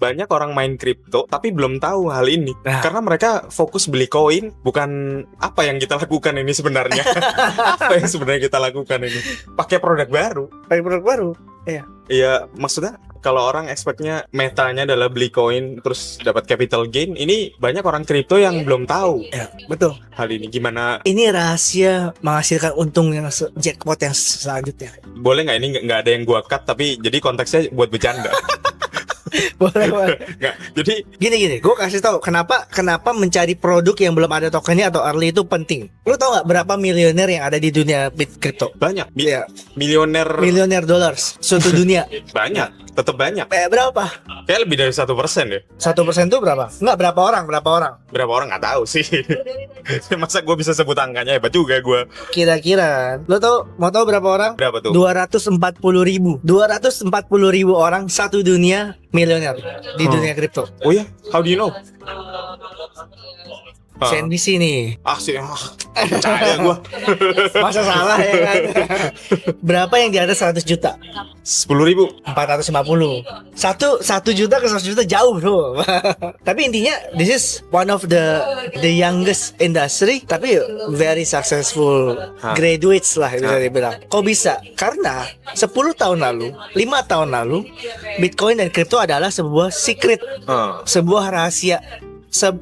banyak orang main kripto tapi belum tahu hal ini. Karena mereka fokus beli koin, bukan apa yang kita lakukan ini sebenarnya. Apa yang sebenarnya kita lakukan ini? Pakai produk baru. Iya. Iya, maksudnya kalau orang expect-nya metanya adalah beli koin terus dapat capital gain, ini banyak orang kripto yang belum tahu. Ya, betul. Hal ini gimana? Ini rahasia menghasilkan untung yang jackpot yang selanjutnya. Boleh nggak ini nggak ada yang gua cut, tapi jadi konteksnya buat bercanda. Boleh. Nggak, jadi Gini, gue kasih tahu kenapa mencari produk yang belum ada tokennya atau early itu penting. Lu tau nggak berapa miliuner yang ada di dunia crypto? banyak Iya. milioner dollars suatu dunia. banyak, tetap banyak. Berapa? Kayak lebih dari 1% ya. 1% itu berapa? Enggak, berapa orang? Berapa orang nggak tahu sih. Masa gue bisa sebut angkanya, hebat juga gue. Kira-kira lo mau tahu berapa orang? Berapa tuh? 240.000 orang satu dunia miliuner di dunia kripto. Oh ya, how do you know? CNBC nih. Percaya gue. Masa salah ya kan? Berapa yang di atas 100 juta? 10.000. 450. 1 juta ke 100 juta jauh bro. Tapi intinya this is one of the youngest industry, tapi very successful graduates lah bisa dibilang. Kok bisa? Karena 10 tahun lalu, 5 tahun lalu, Bitcoin dan kripto adalah sebuah secret, sebuah rahasia.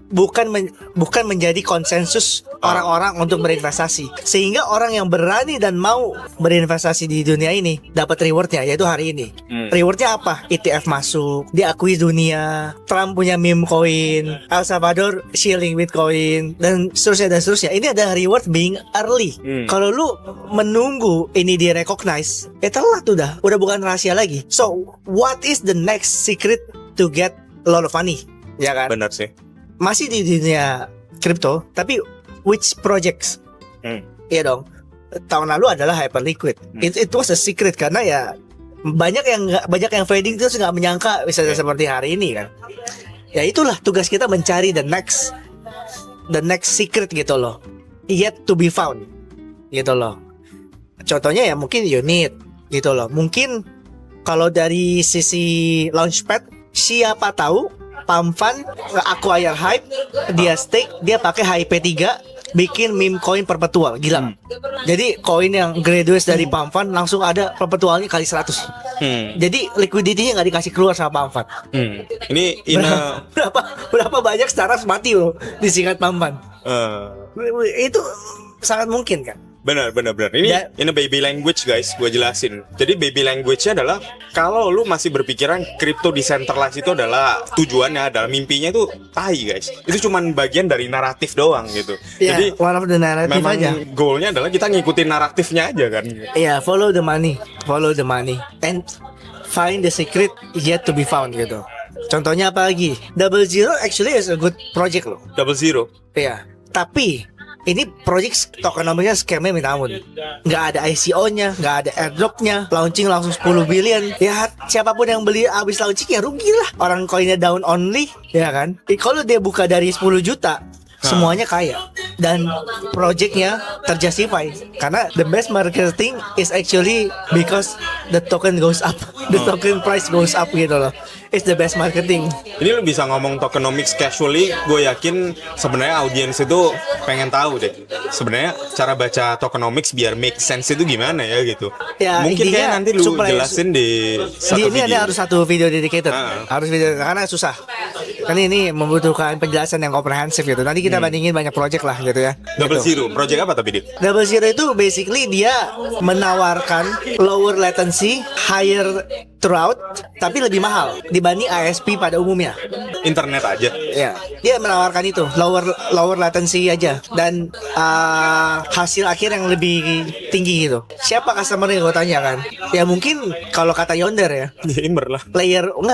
Bukan menjadi konsensus orang-orang untuk berinvestasi, sehingga orang yang berani dan mau berinvestasi di dunia ini dapat rewardnya, yaitu hari ini. Rewardnya apa? ETF masuk, diakui dunia, Trump punya meme coin, El Salvador shilling Bitcoin, dan seterusnya. Ini ada reward being early. Kalau lu menunggu ini di-recognize, telat udah bukan rahasia lagi. So what is the next secret to get a lot of money? Ya kan? Benar sih. Masih di dunia kripto, tapi which projects? Iya dong. Tahun lalu adalah Hyperliquid. It was a secret karena ya banyak yang trading terus nggak menyangka bisa seperti hari ini kan. Ya itulah tugas kita, mencari the next secret gitu loh, yet to be found gitu loh. Contohnya ya mungkin unit gitu loh. Mungkin kalau dari sisi launchpad, siapa tahu Pump Fund acquire Hype, dia stake, dia pakai HIP3, bikin meme coin perpetual, gila. Jadi koin yang graduates dari Pump Fund langsung ada perpetualnya kali 100. Jadi liquidity-nya nggak dikasih keluar sama Pump Fund. Ini berapa banyak startups mati loh disingkat Pump Fund. Itu sangat mungkin kan. Benar. Ini baby language guys, gue jelasin. Jadi baby language-nya adalah kalau lu masih berpikiran crypto decentralized itu adalah tujuannya, adalah mimpinya, itu tai guys. Itu cuman bagian dari naratif doang gitu. Jadi one of the narrative memang aja. goalnya adalah kita ngikutin naratifnya aja kan. Iya, follow the money and find the secret yet to be found gitu. Contohnya apa lagi? Double Zero actually is a good project loh. Double Zero. Iya, tapi ini project tokenomicsnya scamnya minta ampun. Nggak ada ICO-nya, nggak ada airdrop-nya, launching langsung 10 billion. Ya siapapun yang beli abis launching ya rugi lah. Orang koinnya down only, ya kan. Kalau dia buka dari 10 juta, semuanya kaya. Dan projectnya terjustify. Karena the best marketing is actually because the token goes up, the token price goes up gitu loh. It's the best marketing. Ini lu bisa ngomong tokenomics casually, gue yakin sebenarnya audiens itu pengen tahu deh. Sebenarnya cara baca tokenomics biar make sense itu gimana ya gitu. Ya, mungkin kayak nanti lu jelasin di satu video. Ini harus satu video dedicated. Harus video karena susah. Kan ini membutuhkan penjelasan yang komprehensif gitu. Nanti kita bandingin banyak project lah gitu ya. Double gitu. Zero, project apa tapi dia? Double Zero itu basically dia menawarkan lower latency, higher throughput, tapi lebih mahal dibanding ISP pada umumnya. Internet aja. Ya, dia menawarkan itu lower latency aja dan hasil akhir yang lebih tinggi gitu. Siapa customer yang gue tanya kan? Ya mungkin kalau kata Yonder ya, gamer lah. Layer 1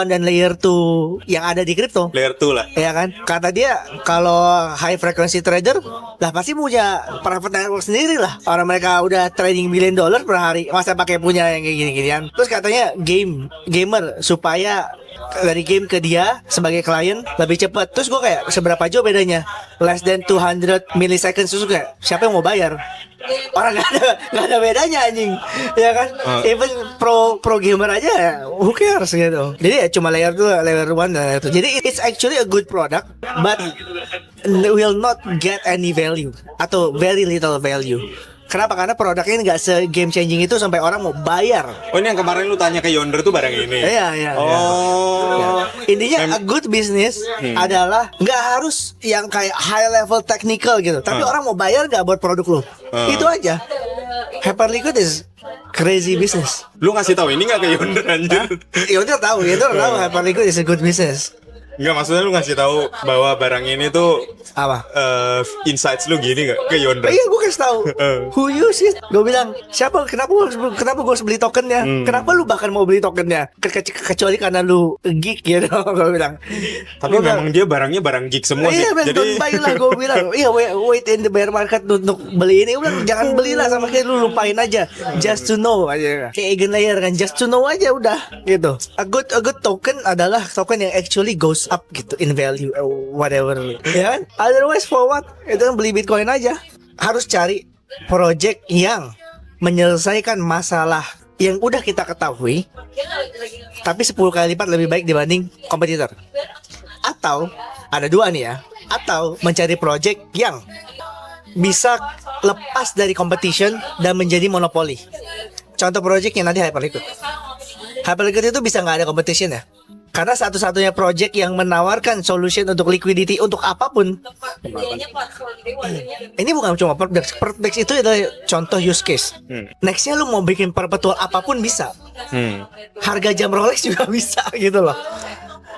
dan layer 2 yang ada di kripto. Layer 2 lah. Ya kan? Kata dia kalau high frequency trader lah pasti punya private network sendiri lah. Orang mereka udah trading $1 billion per hari, masa pakai punya yang kayak gini-ginian. Terus katanya intinya gamer supaya dari game ke dia sebagai klien lebih cepat. Terus gue kayak seberapa jauh bedanya? Less than 200 milliseconds. Terus kayak siapa yang mau bayar? Orang nggak ada bedanya anjing, ya kan? Even pro gamer aja, who cares gitu. Jadi ya cuma layer 2, layer 1 dan layer 2. Jadi it's actually a good product, but will not get any value atau very little value. Kenapa? Karena produknya nggak se-game changing itu sampai orang mau bayar. Oh, ini yang kemarin lu tanya ke Yonder tuh barang ini. Iya. Oh. Intinya a good business adalah nggak harus yang kayak high level technical gitu. Tapi orang mau bayar nggak buat produk lu. Itu aja. Hyperliquid is crazy business. Lu ngasih tahu ini nggak ke Yonder anjir? Yonder tahu Hyperliquid is a good business. Enggak, maksudnya lu ngasih tahu bahwa barang ini tuh Apa? Insights lu gini nggak ke Yonder? Iya, gue kasih tahu. Who use it? Gue bilang, siapa? Kenapa gue harus beli tokennya? Kenapa lu bahkan mau beli tokennya? Kecuali karena lu geek gitu. Gue bilang. Tapi memang dia barangnya barang geek semua sih. Iya, don't buy lah. Gue bilang, iya, wait in the bear market untuk beli ini. Gue bilang, jangan belilah, sama kayak lu lupain aja. Just to know aja. Kayak Eigenlayer kan, just to know aja udah gitu. A good token adalah token yang actually goes up gitu in value whatever, ya kan? Otherwise for what? Itu kan beli Bitcoin aja. Harus cari project yang menyelesaikan masalah yang udah kita ketahui tapi 10 kali lipat lebih baik dibanding kompetitor. Atau ada dua nih ya, atau mencari project yang bisa lepas dari competition dan menjadi monopoli. Contoh project yang nanti Hyperliquid. Hyperliquid itu bisa nggak ada competition ya, karena satu-satunya project yang menawarkan solution untuk liquidity untuk apapun. Ini bukan cuma Perplex. Perplex itu adalah contoh use case. Nextnya lu mau bikin perpetual apapun bisa. Harga jam Rolex juga bisa gitu loh.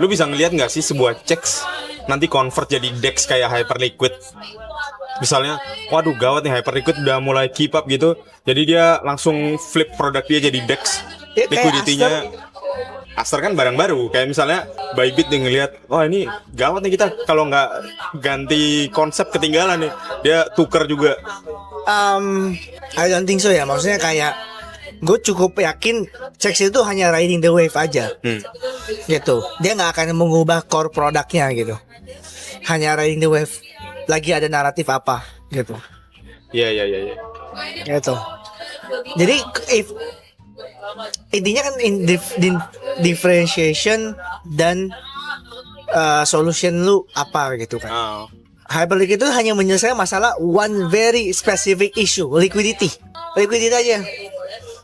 Lu bisa ngelihat nggak sih sebuah checks nanti convert jadi DEX kayak Hyperliquid? Misalnya, waduh gawat nih Hyperliquid udah mulai keep up gitu, jadi dia langsung flip produk dia jadi DEX. Ya, Liquidity-nya Aster kan barang baru. Kayak misalnya Bybit dia ngelihat, wah ini gawat nih kita kalau nggak ganti konsep ketinggalan nih. Dia tuker juga. I don't think so ya. Maksudnya kayak gue cukup yakin Chex itu hanya riding the wave aja. Gitu. Dia nggak akan mengubah core produknya gitu. Hanya riding the wave. Lagi ada naratif apa gitu. Iya. Gitu. Jadi intinya kan differentiation dan solution lu apa gitu kan. Hyperliquid itu hanya menyelesaikan masalah one very specific issue, liquidity aja.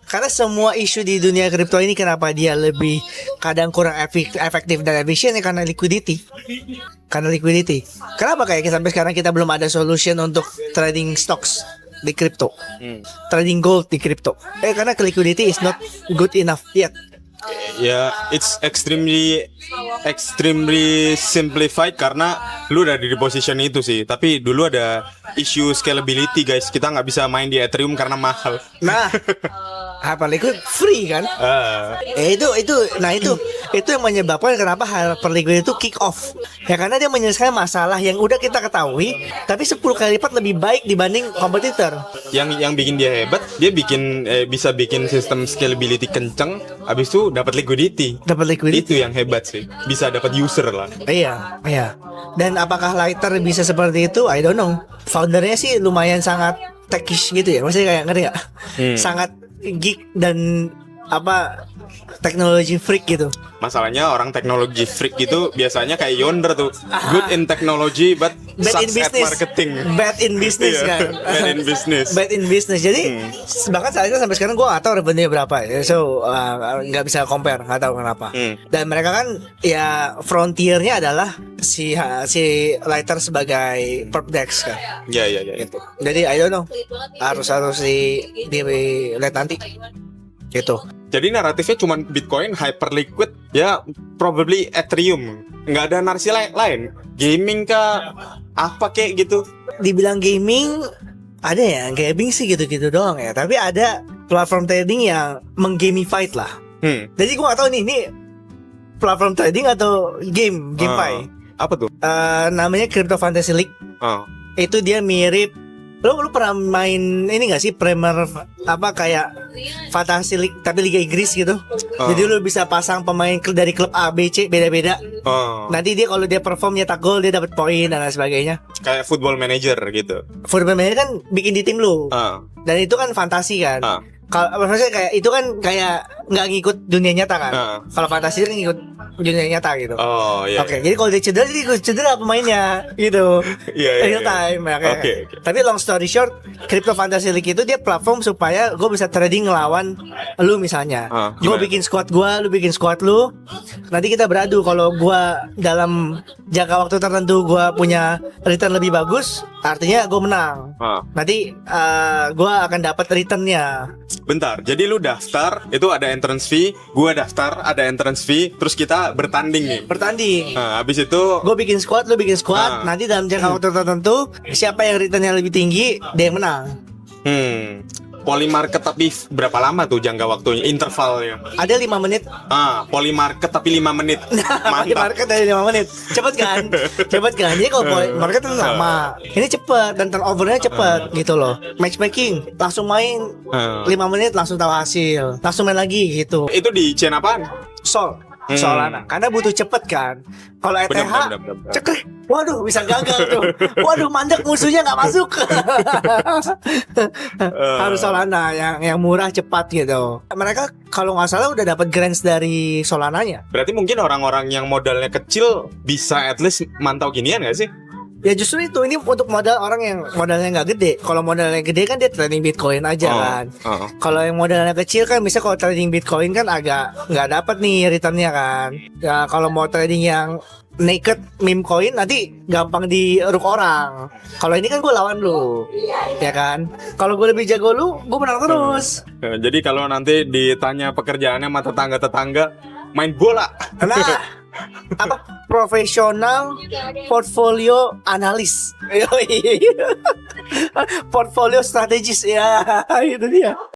Karena semua isu di dunia kripto ini kenapa dia lebih kadang kurang efektif dan efisien ya karena liquidity. Kenapa kayak sampai sekarang kita belum ada solution untuk trading stocks di kripto, trading gold di kripto. Karena liquidity is not good enough yet. Ya, it's extremely simplified karena lu udah di posisi itu sih. Tapi dulu ada isu scalability guys. Kita nggak bisa main di Ethereum karena mahal. Nah, Hyperliquid free kan? Itu yang menyebabkan kenapa Hyperliquid itu kick off. Ya karena dia menyelesaikan masalah yang udah kita ketahui, tapi 10 kali lipat lebih baik dibanding kompetitor. Yang bikin dia hebat, dia bisa bikin sistem scalability kenceng, habis itu dapat liquidity. Itu yang hebat sih. Bisa dapat user lah. Iya. Dan apakah Lighter bisa seperti itu? I don't know. Foundernya sih lumayan sangat techish gitu ya. Maksudnya kayak ngerti gak? Sangat geek dan teknologi freak gitu. Masalahnya orang teknologi freak gitu biasanya kayak Yonder tuh, good in technology but bad in sucks at business. marketing. Bad in business kan. Bad in business. Jadi bahkan saat itu sampai sekarang gue gak tahu revenue berapa ya. So nggak bisa compare, nggak tahu kenapa. Dan mereka kan ya frontiernya adalah si Lighter sebagai Perplex kan. Ya. Gitu. Jadi I don't know. Harus dilihat nanti. Gitu. Jadi naratifnya cuma Bitcoin, Hyperliquid, ya probably Ethereum. Nggak ada narasi lain. Gaming kah? Apa kayak gitu? Dibilang gaming ada ya, gaming sih gitu-gitu doang ya. Tapi ada platform trading yang menggamified lah. Jadi gue gak tahu nih, ini platform trading atau GameFi. Apa tuh? Namanya Crypto Fantasy League. Itu dia mirip Lu pernah main ini gak sih Premier apa kayak Fantasy League tapi Liga Inggris gitu? Jadi lu bisa pasang pemain dari klub A, B, C beda-beda. Nanti dia kalau dia perform nyetak gol dia dapat poin dan lain sebagainya. Kayak Football Manager gitu. Football Manager kan bikin di tim lu. Dan itu kan fantasi kan. Kalau maksudnya kayak itu kan kayak nggak ngikut dunia nyata kan. Kalau fantasi kan ngikut dunia nyata gitu. Oh iya. Oke, jadi kalau dia cedera jadi ikut cedera pemainnya gitu. Iya. Real time ya kayak. Oke. Tapi long story short, Crypto Fantasy League itu dia platform supaya gue bisa trading ngelawan lu misalnya. Gue bikin squad gue, lu bikin squad lu. Nanti kita beradu kalau gue dalam jangka waktu tertentu gue punya return lebih bagus, artinya gue menang. Nanti gue akan dapat returnnya. Bentar, jadi lu daftar, itu ada entrance fee, gua daftar, ada entrance fee, terus kita bertanding nih. Bertanding. Habis itu gue bikin squad, lu bikin squad. Nanti dalam jangka waktu tertentu, siapa yang returnnya lebih tinggi, dia yang menang. Poly market tapi berapa lama tuh jangka waktunya, intervalnya? Ada 5 menit. Poly market tapi 5 menit. Poly market dari 5 menit. Cepet kan? Cepet kan? Jadi kalau poly market itu lama. Ini cepet dan turnovernya cepet gitu loh. Matchmaking langsung main 5 menit langsung tahu hasil. Langsung main lagi gitu. Itu di chain apaan? Solana. Karena butuh cepet kan. Kalau ETH Bener. cekrek. Waduh bisa gagal tuh. Waduh mandek musuhnya nggak masuk. Harus Solana yang murah cepat gitu. Mereka kalau nggak salah udah dapat grants dari Solananya. Berarti mungkin orang-orang yang modalnya kecil bisa at least mantau ginian gak sih? Ya justru itu, ini untuk modal orang yang modalnya nggak gede. Kalau modalnya gede kan dia trading Bitcoin aja kan. Kalau yang modalnya kecil kan bisa kalau trading Bitcoin kan agak nggak dapat nih returnnya kan. Ya kalau mau trading yang naked meme coin nanti gampang diruk orang. Kalau ini kan gue lawan lu, ya kan. Kalau gue lebih jago lu, gue menang terus. Jadi kalau nanti ditanya pekerjaannya sama tetangga-tetangga, main bola. Nah, apa profesional portfolio analis, portfolio strategis ya, itu dia.